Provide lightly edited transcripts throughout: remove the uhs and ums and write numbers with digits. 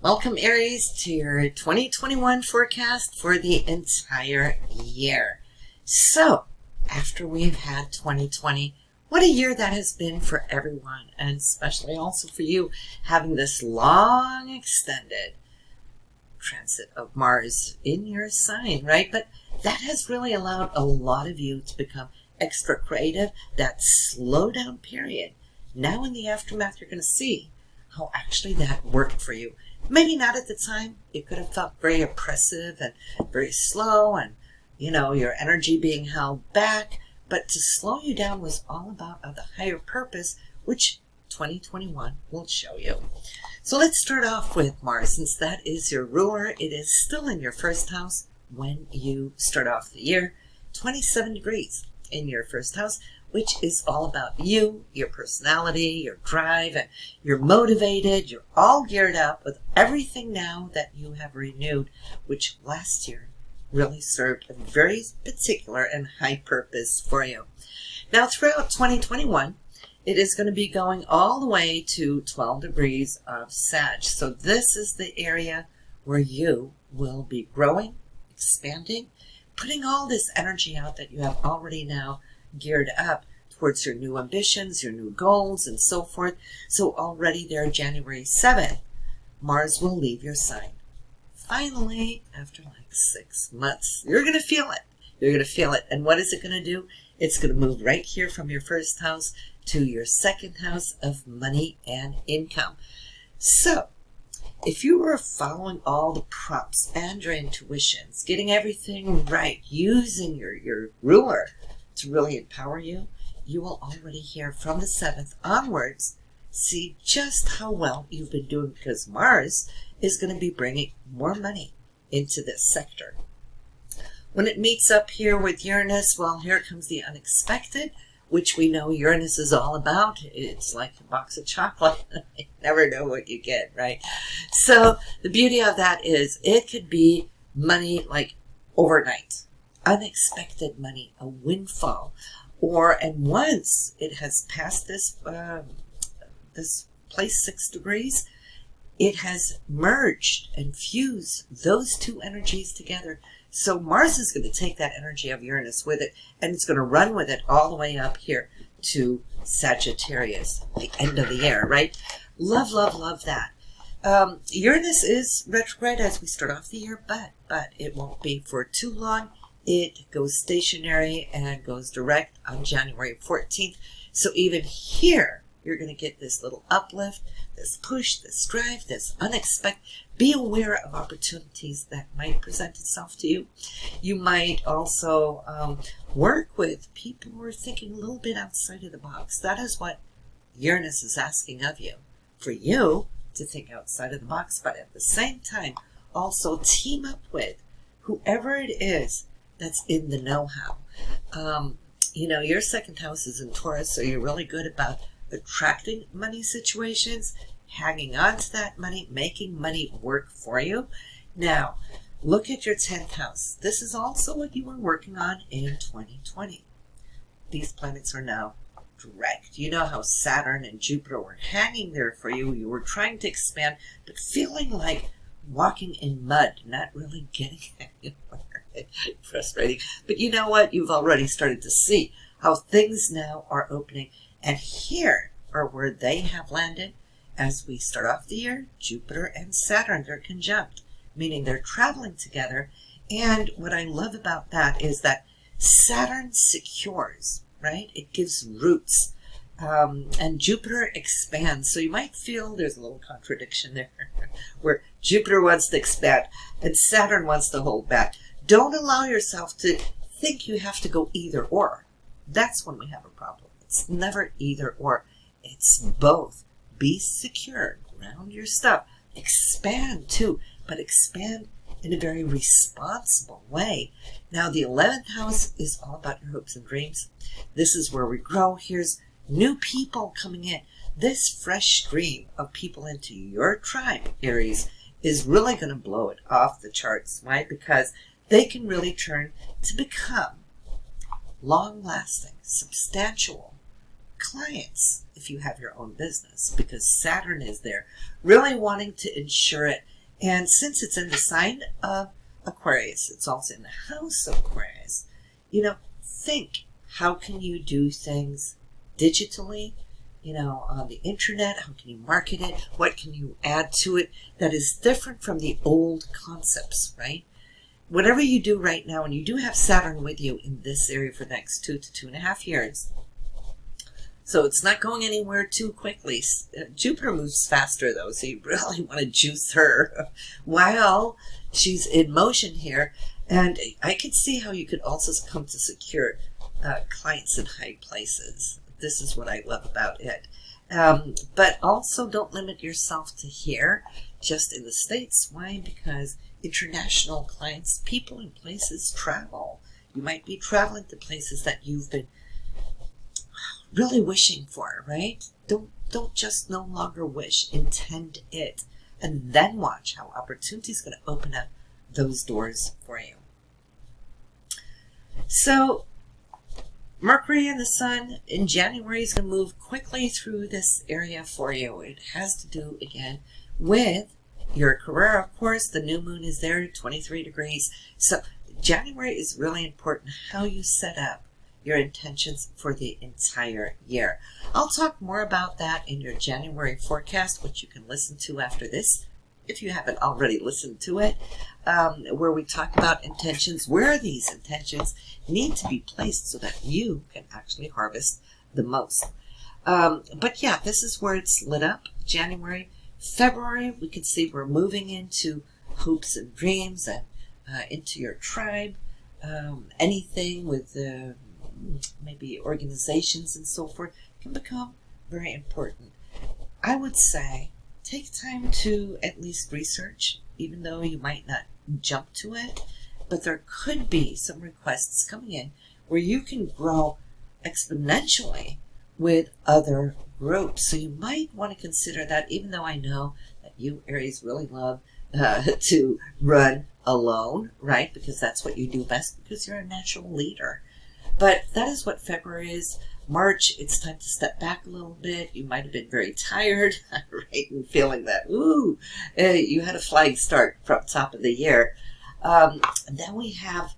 Welcome, Aries, to your 2021 forecast for the entire year. So, after we've had 2020, what a year that has been for everyone, and especially also for you, having this long extended transit of Mars in your sign, right? But that has really allowed a lot of you to become extra creative. That slow down period. Now in the aftermath, you're going to see how actually that worked for you. Maybe not at the time. It could have felt very oppressive and very slow and, your energy being held back. But to slow you down was all about the higher purpose, which 2021 will show you. So let's start off with Mars. Since that is your ruler, it is still in your first house when you start off the year. 27 degrees in your first house, which is all about you, your personality, your drive, and you're motivated. You're all geared up with everything now that you have renewed, which last year really served a very particular and high purpose for you. Now, throughout 2021, it is going to be going all the way to 12 degrees of Sag. So this is the area where you will be growing, expanding, putting all this energy out that you have already now geared up towards your new ambitions, your new goals, and so forth. So already there, January 7th, Mars will leave your sign. Finally, after like 6 months, you're going to feel it. You're going to feel it. And what is it going to do? It's going to move right here from your first house to your second house of money and income. So, if you were following all the prompts and your intuitions, getting everything right, using your ruler to really empower you, you will already hear from the 7th onwards, see just how well you've been doing, because Mars is going to be bringing more money into this sector. When it meets up here with Uranus, well, here comes the unexpected, which we know Uranus is all about. It's like a box of chocolate. You never know what you get, right? So the beauty of that is it could be money like overnight, unexpected money, a windfall, and once it has passed this place 6 degrees, it has merged and fused those two energies together. So Mars is going to take that energy of Uranus with it, and it's going to run with it all the way up here to Sagittarius, the end of the year, right? Love, love, love that. Uranus is retrograde as we start off the year, but it won't be for too long. It goes stationary and goes direct on January 14th. So even here, you're going to get this little uplift, this push, this drive, this unexpected. Be aware of opportunities that might present itself to you. You might also work with people who are thinking a little bit outside of the box. That is what Uranus is asking of you. For you to think outside of the box, but at the same time, also team up with whoever it is that's in the know-how. Your second house is in Taurus, so you're really good about attracting money situations, hanging on to that money, making money work for you. Now, look at your 10th house. This is also what you were working on in 2020. These planets are now direct. You know how Saturn and Jupiter were hanging there for you. You were trying to expand, but feeling like walking in mud, not really getting anywhere. Frustrating. But you know what? You've already started to see how things now are opening. And here are where they have landed. As we start off the year, Jupiter and Saturn are conjunct, meaning they're traveling together. And what I love about that is that Saturn secures, right? It gives roots. And Jupiter expands. So you might feel there's a little contradiction there where Jupiter wants to expand and Saturn wants to hold back. Don't allow yourself to think you have to go either or. That's when we have a problem. It's never either or. It's both. Be secure. Ground your stuff. Expand too, but expand in a very responsible way. Now, the 11th house is all about your hopes and dreams. This is where we grow. Here's new people coming in. This fresh stream of people into your tribe, Aries, is really going to blow it off the charts. Why? Because they can really turn to become long-lasting, substantial clients if you have your own business, because Saturn is there really wanting to ensure it And since it's in the sign of Aquarius, it's also in the house of Aquarius. Think, how can you do things digitally, on the internet? How can you market it? What can you add to it that is different from the old concepts, right? Whatever you do right now, and you do have Saturn with you in this area for the next 2 to 2.5 years, so it's not going anywhere too quickly. Jupiter moves faster, though, so you really want to juice her while she's in motion here. And I could see how you could also come to secure clients in high places. This is what I love about it. But also don't limit yourself to here, just in the States. Why? Because international clients, people and places travel. You might be traveling to places that you've been really wishing for, right? Don't just no longer wish, intend it, and then watch how opportunity is going to open up those doors for you. So Mercury and the Sun in January is going to move quickly through this area for you. It has to do again with your career. Of course, the new moon is there, 23 degrees. So January is really important, how you set up your intentions for the entire year. I'll talk more about that in your January forecast, which you can listen to after this, if you haven't already listened to it, where we talk about intentions, where these intentions need to be placed so that you can actually harvest the most. But yeah, this is where it's lit up. January, February, we can see we're moving into hopes and dreams and into your tribe. Anything with maybe organizations and so forth can become very important. I would say take time to at least research, even though you might not jump to it, but there could be some requests coming in where you can grow exponentially with other groups. So you might want to consider that, even though I know that you Aries really love to run alone, right? Because that's what you do best, because you're a natural leader. But that is what February is. March, it's time to step back a little bit. You might have been very tired, right? And feeling that, you had a flying start from top of the year. And then we have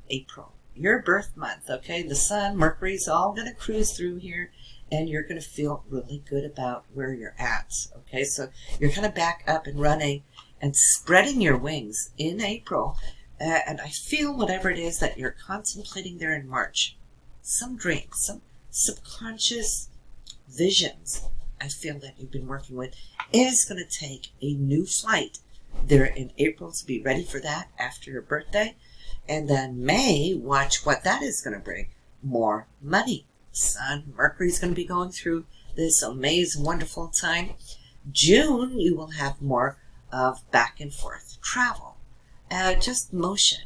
April, your birth month, okay? The Sun, Mercury's all going to cruise through here, and you're going to feel really good about where you're at, okay? So you're kind of back up and running and spreading your wings in April. And I feel whatever it is that you're contemplating there in March, some dreams, some subconscious visions, I feel that you've been working with, is going to take a new flight there in April. To be ready for that after your birthday. And then May, watch what that is going to bring. More money. Sun, Mercury's going to be going through this, so May is a wonderful time. June, you will have more of back and forth travel. Just motion,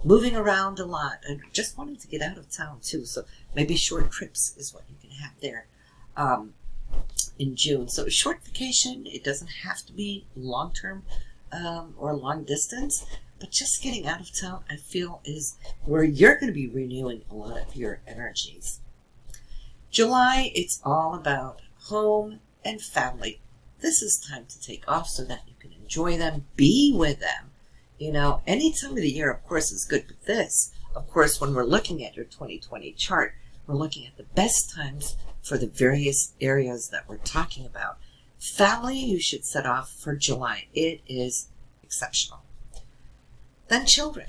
moving around a lot, and just wanting to get out of town too. So maybe short trips is what you can have there in June. So a short vacation, it doesn't have to be long-term or long distance, but just getting out of town, I feel, is where you're going to be renewing a lot of your energies. July, it's all about home and family. This is time to take off so that you can enjoy them, be with them. Any time of the year, of course, is good. But this, of course, when we're looking at your 2020 chart, we're looking at the best times for the various areas that we're talking about. Family, you should set off for July. It is exceptional. Then children.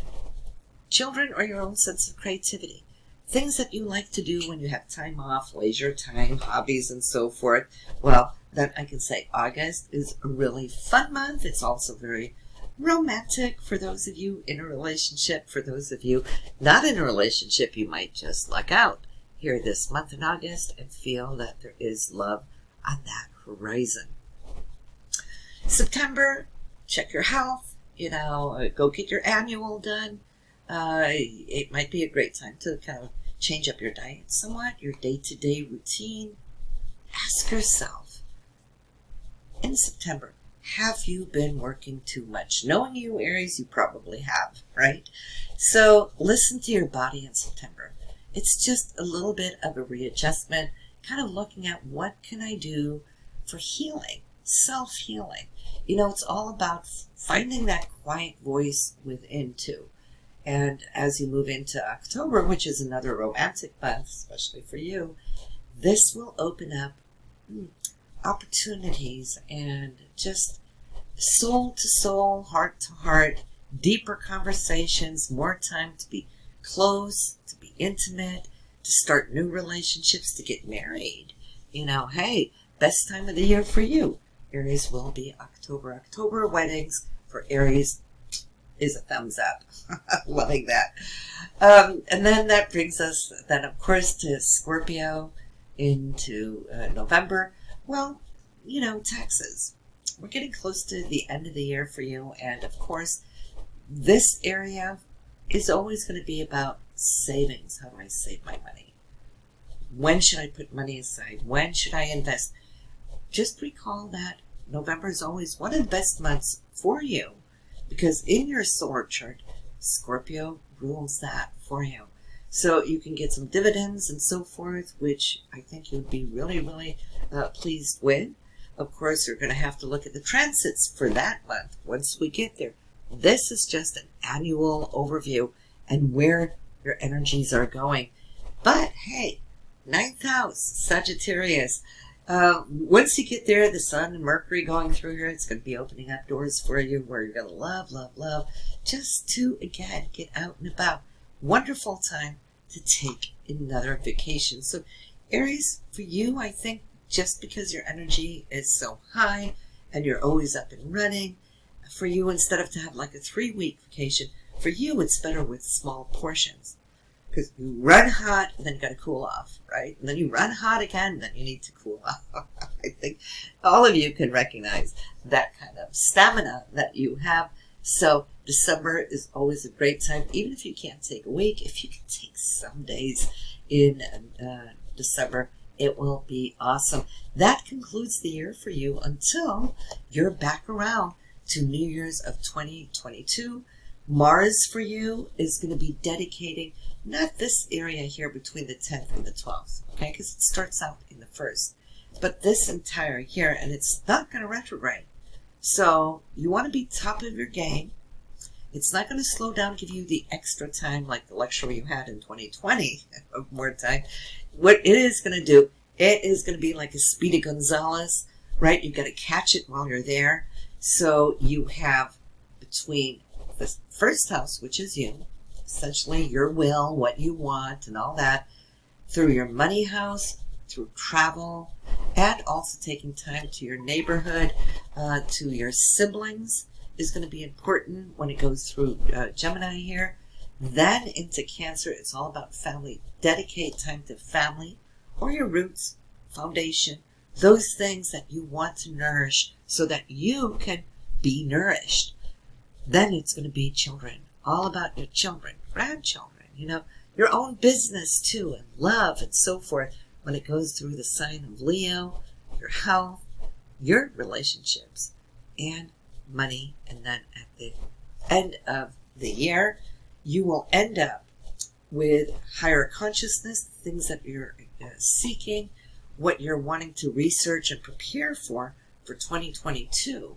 Children are your own sense of creativity. Things that you like to do when you have time off, leisure time, hobbies, and so forth. Well, then I can say August is a really fun month. It's also very romantic for those of you in a relationship. For those of you not in a relationship, you might just luck out here this month in August and feel that there is love on that horizon. September, check your health, go get your annual done. It might be a great time to kind of change up your diet somewhat, your day-to-day routine. Ask yourself, in September, have you been working too much? Knowing you, Aries, you probably have, right? So listen to your body in September. It's just a little bit of a readjustment, kind of looking at what can I do for healing, self-healing. It's all about finding that quiet voice within too. And as you move into October, which is another romantic month, especially for you, this will open up opportunities and just soul to soul, heart to heart, deeper conversations, more time to be close, to be intimate, to start new relationships, to get married. You know, hey, best time of the year for you, Aries, will be October. October weddings for Aries is a thumbs up. Loving that. And then that brings us then, of course, to Scorpio into November. Well, you know, taxes. We're getting close to the end of the year for you. And of course, this area is always going to be about savings. How do I save my money? When should I put money aside? When should I invest? Just recall that November is always one of the best months for you, because in your solar chart, Scorpio rules that for you. So you can get some dividends and so forth, which I think you'd be really, really pleased with. Of course, you're going to have to look at the transits for that month once we get there. This is just an annual overview and where your energies are going. But hey, 9th house, Sagittarius. Once you get there, the Sun and Mercury going through here, it's going to be opening up doors for you where you're going to love, love, love. Just to, again, get out and about. Wonderful time to take another vacation. So, Aries, for you, I think just because your energy is so high and you're always up and running, for you, instead of to have like a 3-week vacation, for you, it's better with small portions. Because you run hot and then you got to cool off, right? And then you run hot again, and then you need to cool off. I think all of you can recognize that kind of stamina that you have. So December is always a great time, even if you can't take a week. If you can take some days in December, it will be awesome. That concludes the year for you until you're back around to New Year's of 2022. Mars for you is going to be dedicating not this area here between the 10th and the 12th, okay, because it starts out in the 1st, but this entire year, and it's not going to retrograde. So you want to be top of your game. It's not going to slow down, give you the extra time like the luxury you had in 2020 of more time. What it is going to do, it is going to be like a Speedy Gonzales, right? You've got to catch it while you're there. So you have between the 1st house, which is you, essentially your will, what you want and all that, through your money house, through travel, and also taking time to your neighborhood, to your siblings is going to be important when it goes through Gemini here. Then into Cancer, it's all about family. Dedicate time to family or your roots, foundation, those things that you want to nourish so that you can be nourished. Then it's going to be children, all about your children, grandchildren, you know, your own business too, and love and so forth. When it goes through the sign of Leo, your health, your relationships, and money. And then at the end of the year, you will end up with higher consciousness, things that you're seeking, what you're wanting to research and prepare for 2022.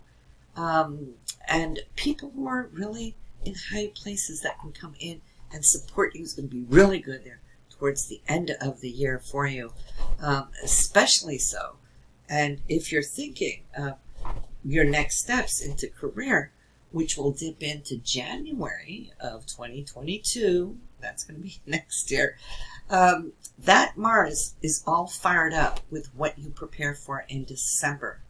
And people who are really in high places that can come in and support you is going to be really good there towards the end of the year for you, especially so. And if you're thinking of your next steps into career, which will dip into January of 2022, that's going to be next year, that Mars is all fired up with what you prepare for in December,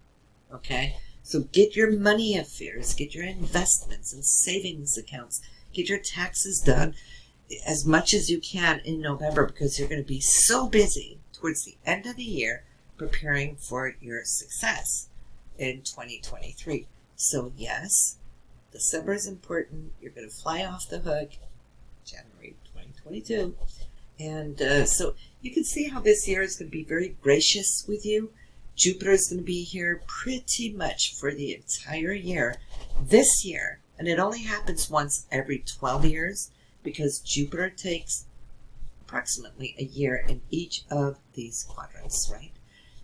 okay? So get your money affairs, get your investments and savings accounts, get your taxes done as much as you can in November, because you're going to be so busy towards the end of the year preparing for your success in 2023. So yes, December is important. You're going to fly off the hook January 2022. And so you can see how this year is going to be very gracious with you. Jupiter is going to be here pretty much for the entire year this year. And it only happens once every 12 years because Jupiter takes approximately a year in each of these quadrants, right?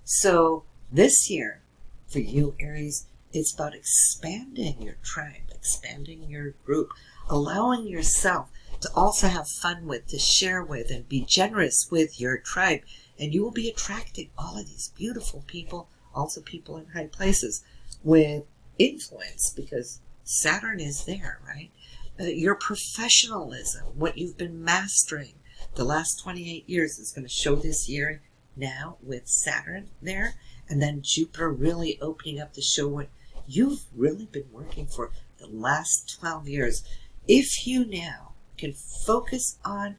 So this year for you, Aries, It's about expanding your tribe, expanding your group, allowing yourself to also have fun with, to share with, and be generous with your tribe. And you will be attracting all of these beautiful people, also people in high places, with influence, because Saturn is there, right? Your professionalism, what you've been mastering the last 28 years is going to show this year now with Saturn there, and then Jupiter really opening up to show what you've really been working for the last 12 years. If you now can focus on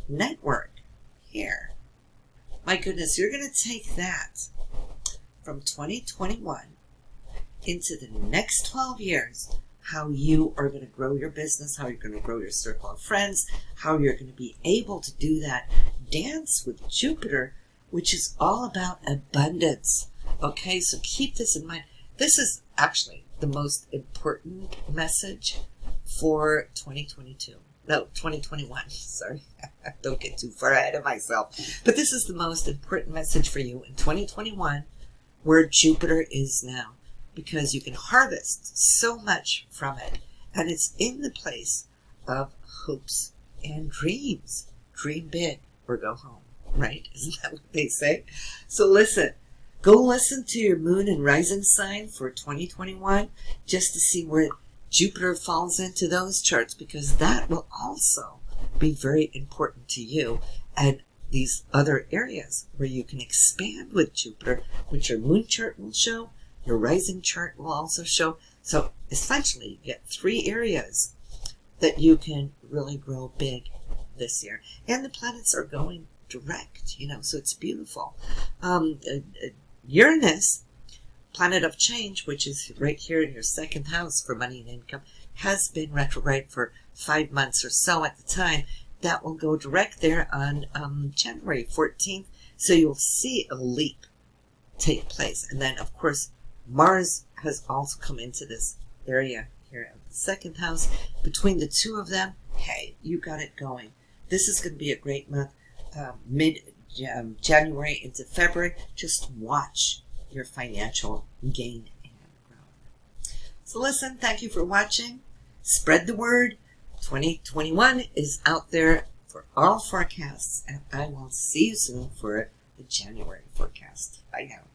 network here, my goodness, you're going to take that from 2021 into the next 12 years, how you are going to grow your business, how you're going to grow your circle of friends, how you're going to be able to do that dance with Jupiter, which is all about abundance. Okay, so keep this in mind. This is actually the most important message for 2022. No, 2021. Sorry, don't get too far ahead of myself. But this is the most important message for you in 2021, where Jupiter is now, because you can harvest so much from it. And it's in the place of hopes and dreams. Dream big or go home, right? Isn't that what they say? So listen, go listen to your moon and rising sign for 2021 just to see where Jupiter falls into those charts, because that will also be very important to you. And these other areas where you can expand with Jupiter, which your moon chart will show, your rising chart will also show. So essentially you get 3 areas that you can really grow big this year. And the planets are going direct, so it's beautiful. Uranus, planet of change, which is right here in your 2nd house for money and income, has been retrograde for 5 months or so at the time. That will go direct there on January 14th. So you'll see a leap take place. And then, of course, Mars has also come into this area here in the 2nd house. Between the two of them, hey, you got it going. This is going to be a great month. Mid-January into February, just watch your financial gain and growth. So listen, thank you for watching. Spread the word. 2021 is out there for all forecasts, and I will see you soon for the January forecast. Bye now.